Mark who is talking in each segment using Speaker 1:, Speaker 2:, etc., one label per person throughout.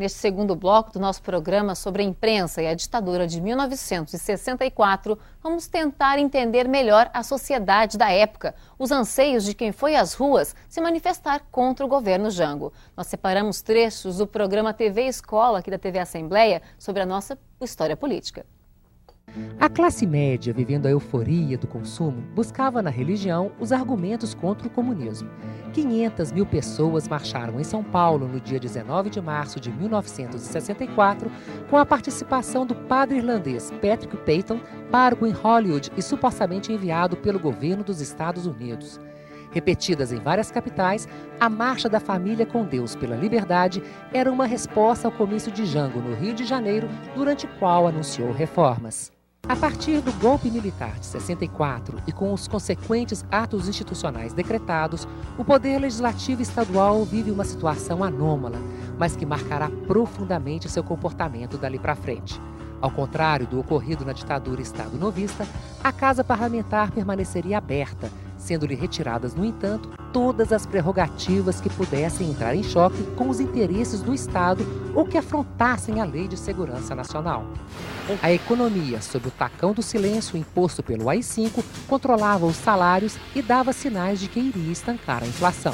Speaker 1: Neste segundo bloco do nosso programa sobre a imprensa e a ditadura de 1964, vamos tentar entender melhor a sociedade da época, os anseios de quem foi às ruas se manifestar contra o governo Jango. Nós separamos trechos do programa TV Escola, aqui da TV Assembleia, sobre a nossa história política.
Speaker 2: A classe média, vivendo a euforia do consumo, buscava na religião os argumentos contra o comunismo. 500 mil pessoas marcharam em São Paulo no dia 19 de março de 1964, com a participação do padre irlandês Patrick Peyton, pároco em Hollywood e supostamente enviado pelo governo dos Estados Unidos. Repetidas em várias capitais, a Marcha da Família com Deus pela Liberdade era uma resposta ao comício de Jango no Rio de Janeiro, durante o qual anunciou reformas. A partir do golpe militar de 64 e com os consequentes atos institucionais decretados, o Poder Legislativo Estadual vive uma situação anômala, mas que marcará profundamente seu comportamento dali para frente. Ao contrário do ocorrido na ditadura estado-novista, a Casa Parlamentar permaneceria aberta, sendo-lhe retiradas, no entanto, todas as prerrogativas que pudessem entrar em choque com os interesses do Estado ou que afrontassem a Lei de Segurança Nacional. A economia, sob o tacão do silêncio imposto pelo AI-5, controlava os salários e dava sinais de que iria estancar a inflação.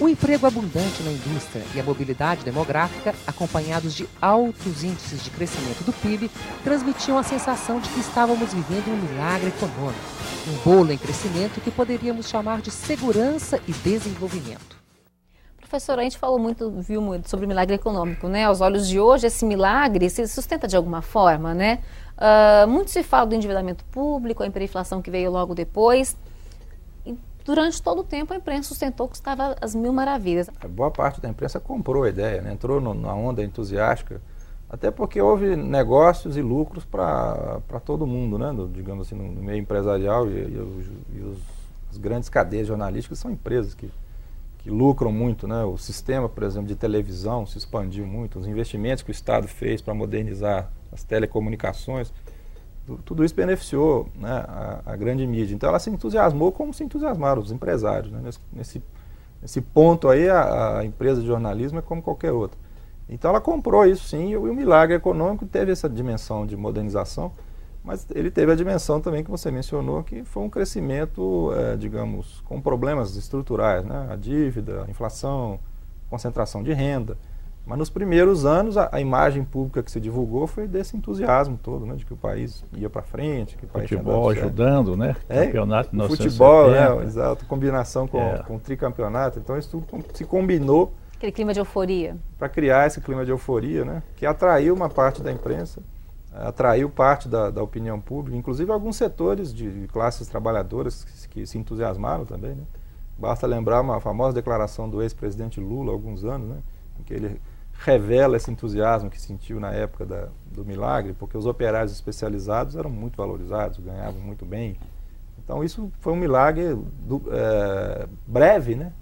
Speaker 2: O emprego abundante na indústria e a mobilidade demográfica, acompanhados de altos índices de crescimento do PIB, transmitiam a sensação de que estávamos vivendo um milagre econômico, um bolo em crescimento que poderíamos chamar de segurança e desenvolvimento.
Speaker 1: Professora, a gente viu muito sobre o milagre econômico, né? Aos olhos de hoje, esse milagre se sustenta de alguma forma, né? Muito se fala do endividamento público, a hiperinflação que veio logo depois. Durante todo o tempo, a imprensa sustentou que estava às mil maravilhas.
Speaker 3: A boa parte da imprensa comprou a ideia, né? Entrou na onda entusiástica, até porque houve negócios e lucros para todo mundo, né? Digamos assim, no meio empresarial as grandes cadeias jornalísticas são empresas que lucram muito, né? O sistema, por exemplo, de televisão se expandiu muito, os investimentos que o Estado fez para modernizar as telecomunicações, tudo isso beneficiou, né, a grande mídia. Então ela se entusiasmou como se entusiasmaram os empresários, né? Nesse ponto aí a empresa de jornalismo é como qualquer outra. Então ela comprou isso sim, e o milagre econômico teve essa dimensão de modernização, mas ele teve a dimensão também que você mencionou, que foi um crescimento, digamos, com problemas estruturais, né? A dívida, a inflação, concentração de renda. Mas nos primeiros anos, a imagem pública que se divulgou foi desse entusiasmo todo, né? De que o país ia para frente, que o país
Speaker 4: futebol ajudando, né?
Speaker 3: Campeonato no futebol, né? Exato, combinação com o tricampeonato. Então isso tudo se combinou.
Speaker 1: Aquele clima de euforia.
Speaker 3: Para criar esse clima de euforia, né? Que atraiu uma parte da imprensa, atraiu parte da opinião pública, inclusive alguns setores de classes trabalhadoras que se entusiasmaram também, né? Basta lembrar uma famosa declaração do ex-presidente Lula há alguns anos, né? Em que ele revela esse entusiasmo que sentiu na época do milagre, porque os operários especializados eram muito valorizados, ganhavam muito bem. Então isso foi um milagre breve, né?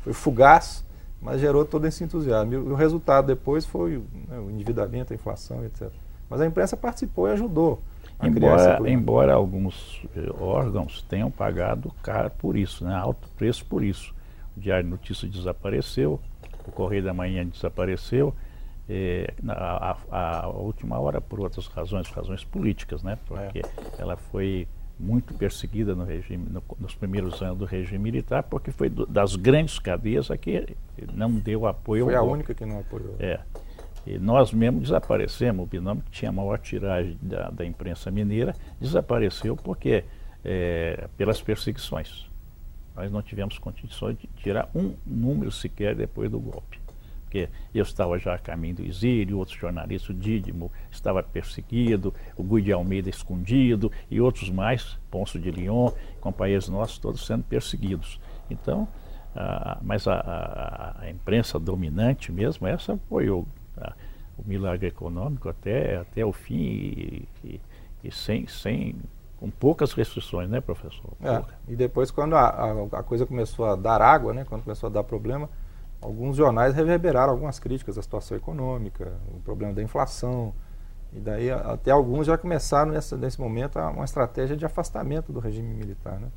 Speaker 3: Foi fugaz, mas gerou todo esse entusiasmo. E o resultado depois foi, né, o endividamento, a inflação, etc. Mas a imprensa participou e ajudou a criar esse clima.
Speaker 4: Embora alguns órgãos tenham pagado caro por isso, né? Alto preço por isso. O Diário de Notícias desapareceu, o Correio da Manhã desapareceu, a última hora por outras razões políticas, né? Porque ela foi muito perseguida no regime, nos primeiros anos do regime militar, porque foi das grandes cadeias a que não deu apoio.
Speaker 3: Foi a única que não apoiou.
Speaker 4: E nós mesmos desaparecemos, o Binômio, que tinha a maior tiragem da imprensa mineira, desapareceu porque pelas perseguições. Nós não tivemos condições de tirar um número sequer depois do golpe. Porque eu estava já a caminho do exílio, outros jornalistas, o Dídimo estava perseguido, o Gui de Almeida escondido e outros mais, Ponço de Lyon, companheiros nossos, todos sendo perseguidos. Então, mas a imprensa dominante mesmo, essa apoiou o milagre econômico até o fim e com poucas restrições, né, professor?
Speaker 3: E depois, quando a coisa começou a dar água, né, quando começou a dar problema, alguns jornais reverberaram algumas críticas à situação econômica, o problema da inflação, e daí até alguns já começaram nesse momento uma estratégia de afastamento do regime militar, né?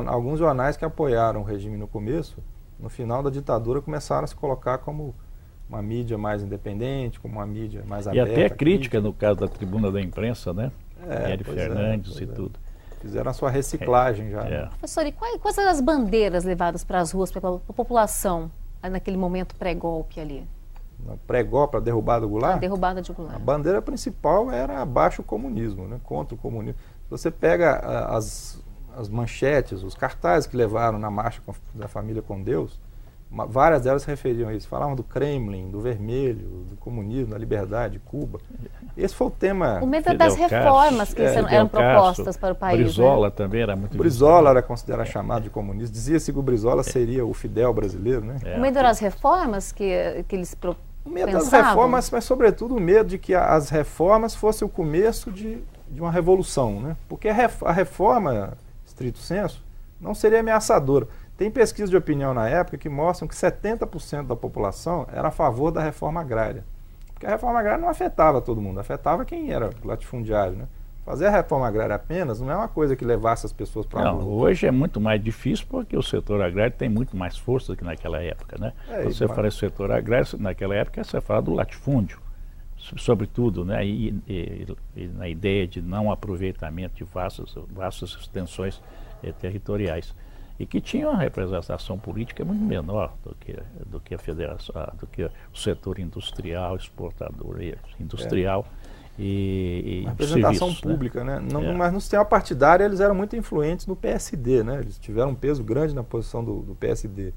Speaker 3: Alguns jornais que apoiaram o regime no começo, no final da ditadura, começaram a se colocar como uma mídia mais independente, com uma mídia mais
Speaker 4: E
Speaker 3: aberta.
Speaker 4: até crítica no caso da Tribuna da Imprensa, né? Hélio
Speaker 3: pois
Speaker 4: Fernandes e
Speaker 3: pois
Speaker 4: tudo.
Speaker 3: Fizeram a sua reciclagem já. Né?
Speaker 1: Professor, e quais eram as bandeiras levadas para as ruas pela população naquele momento pré-golpe ali?
Speaker 3: Pré-golpe, a derrubada do Goulart?
Speaker 1: A derrubada de Goulart.
Speaker 3: A bandeira principal era abaixo o comunismo, né? Contra o comunismo. Se você pega as manchetes, os cartazes que levaram na marcha da família com Deus, várias delas se referiam a isso. Falavam do Kremlin, do vermelho, do comunismo, da liberdade, de Cuba. Esse foi o tema.
Speaker 1: O medo das reformas que eram propostas para o país.
Speaker 4: Brizola,
Speaker 1: né?
Speaker 4: Também era muito.
Speaker 3: Brizola era considerado chamado de comunista. Dizia-se que o Brizola seria o Fidel brasileiro, né?
Speaker 1: O medo das reformas que eles
Speaker 3: O medo das reformas, mas sobretudo o medo de que as reformas fossem o começo de uma revolução, né? Porque a reforma, estrito senso, não seria ameaçadora. Tem pesquisas de opinião na época que mostram que 70% da população era a favor da reforma agrária. Porque a reforma agrária não afetava todo mundo, afetava quem era latifundiário, né? Fazer a reforma agrária apenas não é uma coisa que levasse as pessoas para a rua.
Speaker 4: Hoje é muito mais difícil porque o setor agrário tem muito mais força do que naquela época, né? Quando você fala em setor agrário, naquela época você fala do latifúndio, sobretudo, né? E na ideia de não aproveitamento de vastas extensões territoriais. E que tinha uma representação política muito menor do que a federação, do que o setor industrial, exportador industrial e
Speaker 3: uma representação
Speaker 4: serviços,
Speaker 3: pública, né? Mas no sistema partidário eles eram muito influentes no PSD, né? Eles tiveram um peso grande na posição do PSD.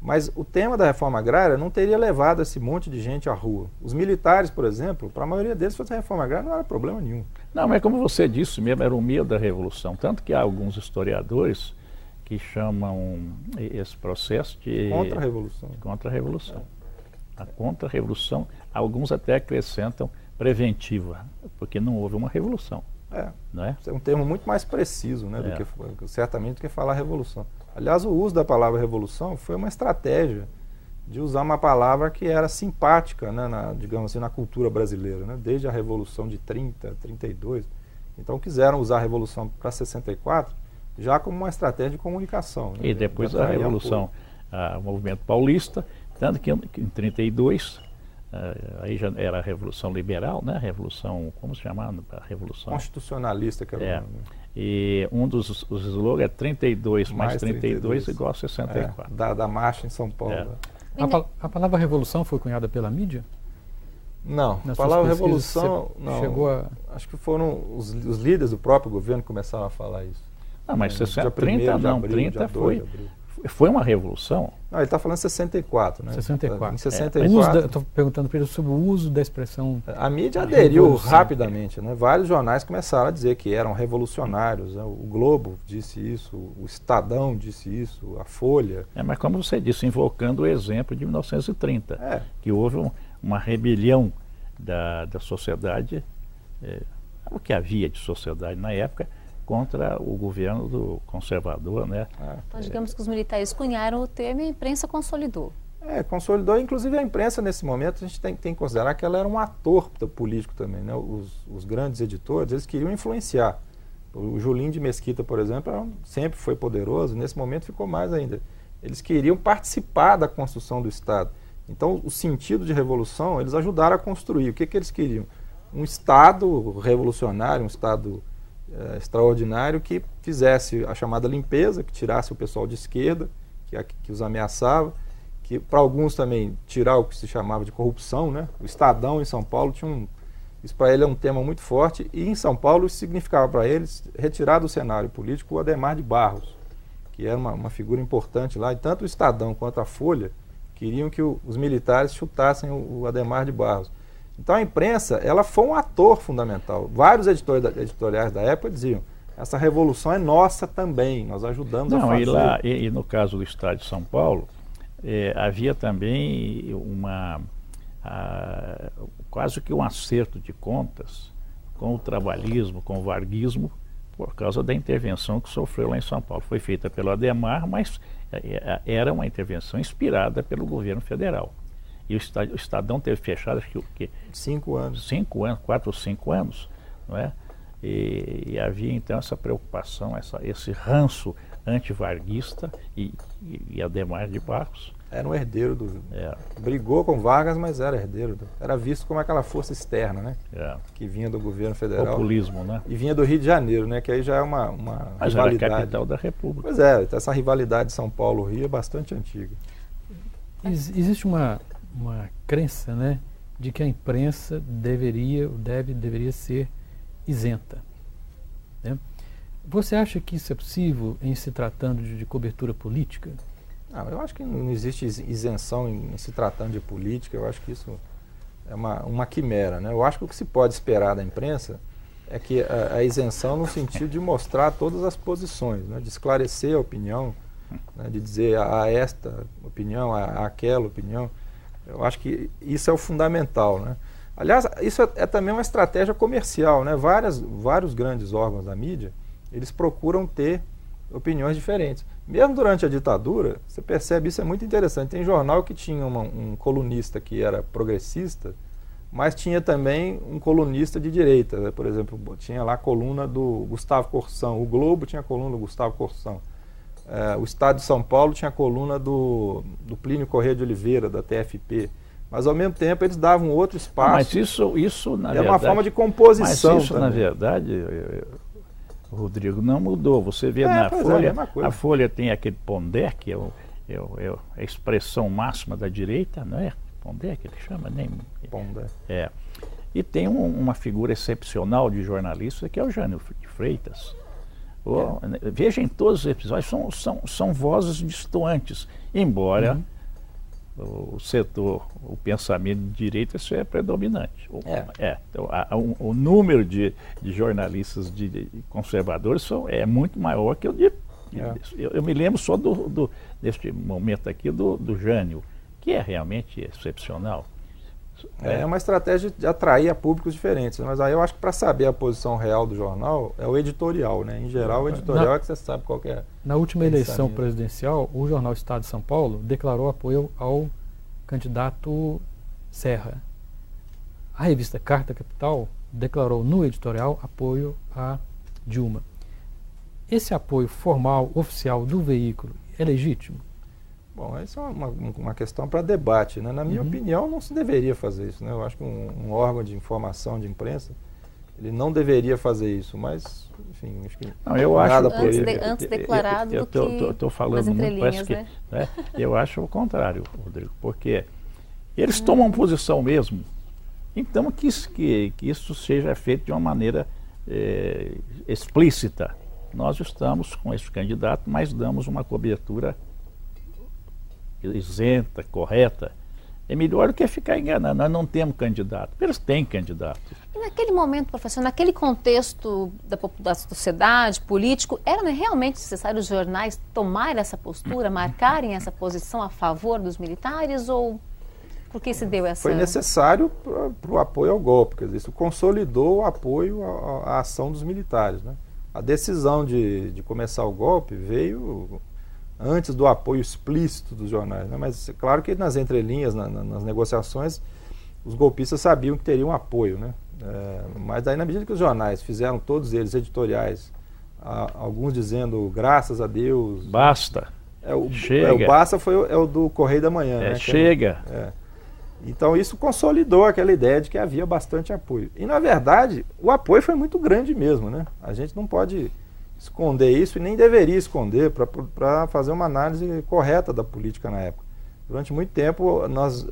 Speaker 3: Mas o tema da reforma agrária não teria levado esse monte de gente à rua. Os militares, por exemplo, para a maioria deles fazer a reforma agrária não era problema nenhum.
Speaker 4: Não, mas como você disse mesmo, era o medo da revolução. Tanto que há alguns historiadores que chamam esse processo de
Speaker 3: contra-revolução.
Speaker 4: Contra-revolução. A contra-revolução, alguns até acrescentam preventiva, porque não houve uma revolução. Não é?
Speaker 3: É um termo muito mais preciso, né, certamente do que falar revolução. Aliás, o uso da palavra revolução foi uma estratégia de usar uma palavra que era simpática, né, digamos assim, na cultura brasileira, né, desde a Revolução de 30, 32. Então quiseram usar a Revolução para 64 já como uma estratégia de comunicação. Né,
Speaker 4: e depois a Revolução, o movimento paulista, tanto que em 32, aí já era a Revolução Liberal, né? A Revolução, como se chamava? A Revolução
Speaker 3: Constitucionalista, que era o nome.
Speaker 4: E um dos slogans é 32 mais 32 igual a 64.
Speaker 3: Da marcha em São Paulo. Né?
Speaker 5: A palavra revolução foi cunhada pela mídia?
Speaker 3: Não, a palavra revolução, não. Acho que foram os líderes do próprio governo que começaram a falar isso.
Speaker 4: Não, mas 30 não, 30 foi uma revolução.
Speaker 3: Não, ele está falando 64, né?
Speaker 5: 64.
Speaker 3: Em 64.
Speaker 5: Estou perguntando para ele sobre o uso da expressão.
Speaker 3: A mídia aderiu rapidamente, né? Vários jornais começaram a dizer que eram revolucionários. Né? O Globo disse isso, o Estadão disse isso, a Folha.
Speaker 4: Mas como você disse, invocando o exemplo de 1930, que houve uma rebelião da sociedade, o que havia de sociedade na época, contra o governo do conservador, né?
Speaker 1: Então, digamos que os militares cunharam o termo e a imprensa consolidou.
Speaker 3: Consolidou, inclusive a imprensa nesse momento, a gente tem que considerar que ela era um ator político também, né? Os grandes editores, eles queriam influenciar. O Julinho de Mesquita, por exemplo, sempre foi poderoso, nesse momento ficou mais ainda. Eles queriam participar da construção do Estado. Então, o sentido de revolução, eles ajudaram a construir. O que eles queriam? Um Estado revolucionário, um Estado extraordinário que fizesse a chamada limpeza, que tirasse o pessoal de esquerda, que os ameaçava, que para alguns também tirar o que se chamava de corrupção, né? O Estadão em São Paulo tinha isso para ele é um tema muito forte, e em São Paulo isso significava para eles retirar do cenário político o Adhemar de Barros, que era uma figura importante lá, e tanto o Estadão quanto a Folha queriam que os militares chutassem o Adhemar de Barros. Então a imprensa, ela foi um ator fundamental. Vários editoriais da época diziam, essa revolução é nossa também, nós ajudamos a fazer.
Speaker 4: E no caso do Estado de São Paulo, havia também quase que um acerto de contas com o trabalhismo, com o varguismo, por causa da intervenção que sofreu lá em São Paulo. Foi feita pelo Adhemar, mas era uma intervenção inspirada pelo governo federal. E o Estadão teve fechado, acho que
Speaker 3: 5 anos.
Speaker 4: 5 anos, 4 ou 5 anos, não é? E havia então essa preocupação, esse ranço antivarguista e Adhemar de Barros.
Speaker 3: Era um herdeiro brigou com Vargas, mas era herdeiro. Era visto como aquela força externa, né? Que vinha do governo federal.
Speaker 4: Populismo, né?
Speaker 3: E vinha do Rio de Janeiro, né? Que aí já é uma
Speaker 4: mas
Speaker 3: rivalidade.
Speaker 4: Era a capital da República.
Speaker 3: Pois é, essa rivalidade de São Paulo-Rio é bastante antiga.
Speaker 5: Existe uma crença, né, de que a imprensa deveria ser isenta, né? Você acha que isso é possível em se tratando de cobertura política?
Speaker 3: Não, eu acho que não existe isenção em se tratando de política. Eu acho que isso é uma quimera, né? Eu acho que o que se pode esperar da imprensa é que a isenção no sentido de mostrar todas as posições, né? De esclarecer a opinião, né? De dizer a esta opinião, a aquela opinião. Eu acho que isso é o fundamental, né? Aliás, isso é também uma estratégia comercial, né? Vários grandes órgãos da mídia, eles procuram ter opiniões diferentes. Mesmo durante a ditadura, você percebe, isso é muito interessante. Tem jornal que tinha um colunista que era progressista, mas tinha também um colunista de direita, né? Por exemplo, tinha lá a coluna do Gustavo Corsão. O Globo tinha a coluna do Gustavo Corsão. O Estado de São Paulo tinha a coluna do Plínio Corrêa de Oliveira, da TFP. Mas, ao mesmo tempo, eles davam outro espaço.
Speaker 4: Mas isso na verdade...
Speaker 3: É uma forma de composição.
Speaker 4: Mas isso,
Speaker 3: também.
Speaker 4: Na verdade, Rodrigo, não mudou. Você vê na Folha, a Folha tem aquele Pondé, que é a expressão máxima da direita, não é? Pondé que ele chama? Nem
Speaker 3: Pondé.
Speaker 4: E tem uma figura excepcional de jornalista, que é o Jânio de Freitas. Veja, em todos os episódios, são vozes distantes, embora o setor, o pensamento de direita, isso é predominante. Então, o número de jornalistas conservadores é muito maior que o de... Eu me lembro só deste momento aqui do Jânio, que é realmente excepcional.
Speaker 3: É uma estratégia de atrair a públicos diferentes, mas aí eu acho que para saber a posição real do jornal é o editorial, né? Em geral, o editorial é que você sabe qual que é.
Speaker 5: Na última eleição presidencial, o jornal Estado de São Paulo declarou apoio ao candidato Serra. A revista Carta Capital declarou no editorial apoio a Dilma. Esse apoio formal, oficial do veículo é legítimo?
Speaker 3: Bom, isso é uma questão para debate, né? Na minha opinião, não se deveria fazer isso, né? Eu acho que um órgão de informação, de imprensa, ele não deveria fazer isso, mas, enfim, acho que
Speaker 4: não, eu acho
Speaker 3: nada
Speaker 1: antes declarado do que
Speaker 4: estou falando muito, parece que, né? Eu acho o contrário, Rodrigo, porque eles tomam posição mesmo. Então, que isso seja feito de uma maneira explícita. Nós estamos com esse candidato, mas damos uma cobertura isenta, correta. É melhor do que ficar enganando. Nós não temos candidato. Eles têm candidato.
Speaker 1: E naquele momento, professor, naquele contexto da sociedade, político, era realmente necessário os jornais tomarem essa postura, marcarem essa posição a favor dos militares, ou por que se deu essa...
Speaker 3: Foi necessário para o apoio ao golpe, quer dizer, isso consolidou o apoio à ação dos militares, né? A decisão de começar o golpe veio antes do apoio explícito dos jornais, né? Mas claro que nas entrelinhas, nas negociações, os golpistas sabiam que teriam apoio, né? Mas daí, na medida que os jornais fizeram, todos eles, editoriais, alguns dizendo graças a Deus...
Speaker 4: Basta. Chega.
Speaker 3: O basta é o do Correio da Manhã. Né?
Speaker 4: Chega.
Speaker 3: Então isso consolidou aquela ideia de que havia bastante apoio. E na verdade, o apoio foi muito grande mesmo, né? A gente não pode esconder isso e nem deveria esconder para fazer uma análise correta da política na época. Durante muito tempo,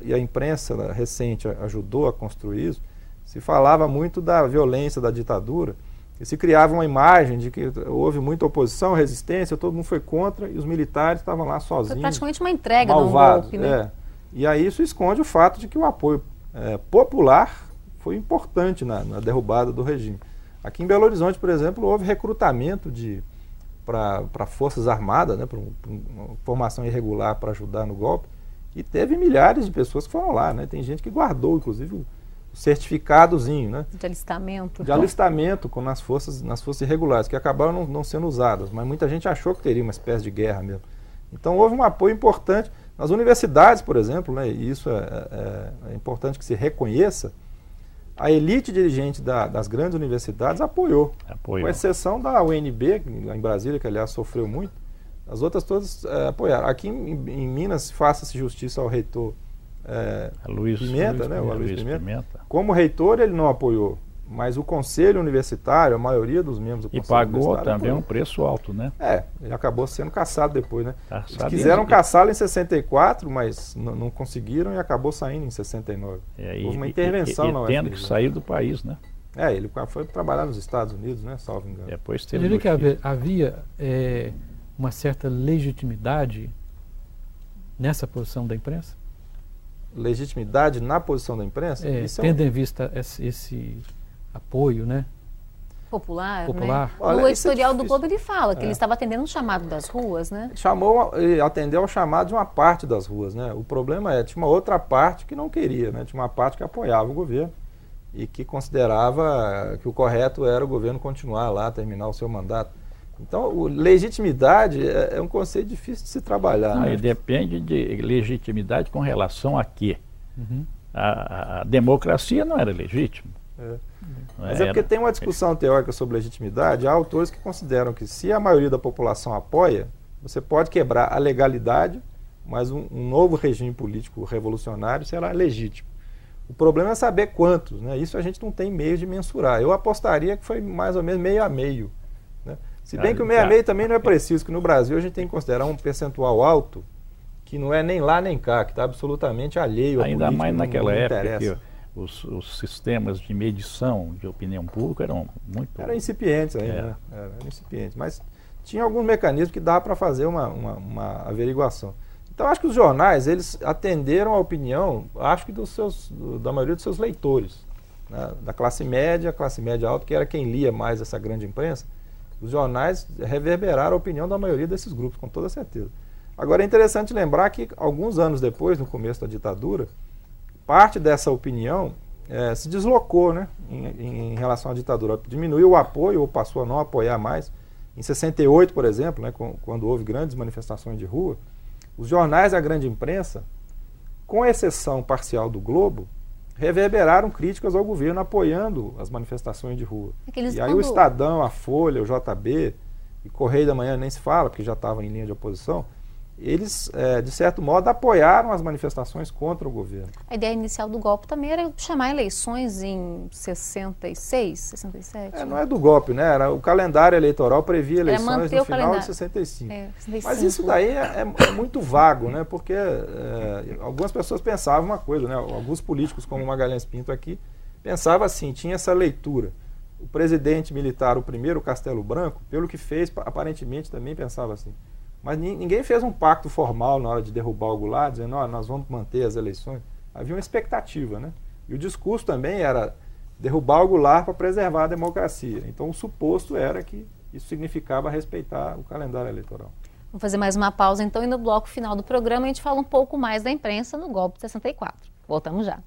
Speaker 3: e a imprensa recente ajudou a construir isso, se falava muito da violência da ditadura e se criava uma imagem de que houve muita oposição, resistência, todo mundo foi contra e os militares estavam lá sozinhos. Foi
Speaker 1: praticamente uma entrega
Speaker 3: malvados,
Speaker 1: do golpe, né?
Speaker 3: E aí isso esconde o fato de que o apoio popular foi importante na derrubada do regime. Aqui em Belo Horizonte, por exemplo, houve recrutamento para Forças Armadas, né, para uma formação irregular para ajudar no golpe, e teve milhares de pessoas que foram lá, né? Tem gente que guardou, inclusive, o certificadozinho, né?
Speaker 1: De alistamento.
Speaker 3: De alistamento nas forças irregulares, que acabaram não sendo usadas, mas muita gente achou que teria uma espécie de guerra mesmo. Então houve um apoio importante. Nas universidades, por exemplo, né, e isso é importante que se reconheça, a elite dirigente das grandes universidades apoiou. Com exceção da UNB, em Brasília, que aliás sofreu muito, as outras todas apoiaram. Aqui em Minas, faça-se justiça ao reitor Pimenta, né? O Aloysio Pimenta. Como reitor, ele não apoiou, mas o conselho universitário, a maioria dos membros do conselho universitário...
Speaker 4: E pagou também um preço alto, né?
Speaker 3: Ele acabou sendo cassado depois, né? Quiseram caçá-lo em 64, mas não conseguiram e acabou saindo em 69. Houve uma intervenção na UFRJ.
Speaker 4: Tendo que sair do país, né?
Speaker 3: Ele foi trabalhar nos Estados Unidos, né? Salvo engano.
Speaker 4: Depois
Speaker 5: Eu diria que havia uma certa legitimidade nessa posição da imprensa?
Speaker 3: Legitimidade na posição da imprensa?
Speaker 5: Tendo em vista esse apoio, né?
Speaker 1: Popular.
Speaker 5: Né?
Speaker 1: Olha, no editorial do Globo ele fala que ele estava atendendo um chamado das ruas, né?
Speaker 3: Atendeu ao chamado de uma parte das ruas, né? O problema tinha uma outra parte que não queria, né? Tinha uma parte que apoiava o governo e que considerava que o correto era o governo continuar lá, terminar o seu mandato. Então, legitimidade é um conceito difícil de se trabalhar.
Speaker 4: Né? Depende de legitimidade com relação a quê? A democracia não era legítima.
Speaker 3: Mas porque tem uma discussão teórica sobre legitimidade. Há autores que consideram que se a maioria da população apoia, você pode quebrar a legalidade, mas um novo regime político revolucionário será legítimo. O problema é saber quantos, né? Isso a gente não tem meio de mensurar. Eu apostaria que foi mais ou menos meio a meio. Né? Se bem que o meio a meio também não é preciso, que no Brasil a gente tem que considerar um percentual alto que não é nem lá nem cá, que está absolutamente alheio à política.
Speaker 4: Ainda mais naquela época que os sistemas de medição de opinião pública eram muito...
Speaker 3: Eram incipientes ainda, né? Eram incipientes, mas tinha alguns mecanismos que dava para fazer uma averiguação. Então acho que os jornais, eles atenderam a opinião, acho que da maioria dos seus leitores, né? Da classe média alta, que era quem lia mais essa grande imprensa. Os jornais reverberaram a opinião da maioria desses grupos, com toda certeza. Agora é interessante lembrar que alguns anos depois, no começo da ditadura, parte dessa opinião se deslocou, né, em relação à ditadura. Diminuiu o apoio ou passou a não apoiar mais. Em 68, por exemplo, né, quando houve grandes manifestações de rua, os jornais da grande imprensa, com exceção parcial do Globo, reverberaram críticas ao governo apoiando as manifestações de rua. E aí o Estadão, a Folha, o JB e Correio da Manhã nem se fala, porque já estavam em linha de oposição, eles, de certo modo, apoiaram as manifestações contra o governo.
Speaker 1: A ideia inicial do golpe também era chamar eleições em 66, 67?
Speaker 3: Não é do golpe, né? O calendário eleitoral previa eleições no final de 65. 65. Mas isso daí é muito vago, né? Porque algumas pessoas pensavam uma coisa, né? Alguns políticos, como Magalhães Pinto aqui, pensavam assim, tinha essa leitura. O presidente militar, o primeiro, Castelo Branco, pelo que fez, aparentemente também pensava assim. Mas ninguém fez um pacto formal na hora de derrubar o Goulart, dizendo, nós vamos manter as eleições. Havia uma expectativa, né? E o discurso também era derrubar o Goulart para preservar a democracia. Então o suposto era que isso significava respeitar o calendário eleitoral.
Speaker 1: Vamos fazer mais uma pausa então e no bloco final do programa a gente fala um pouco mais da imprensa no golpe de 64. Voltamos já.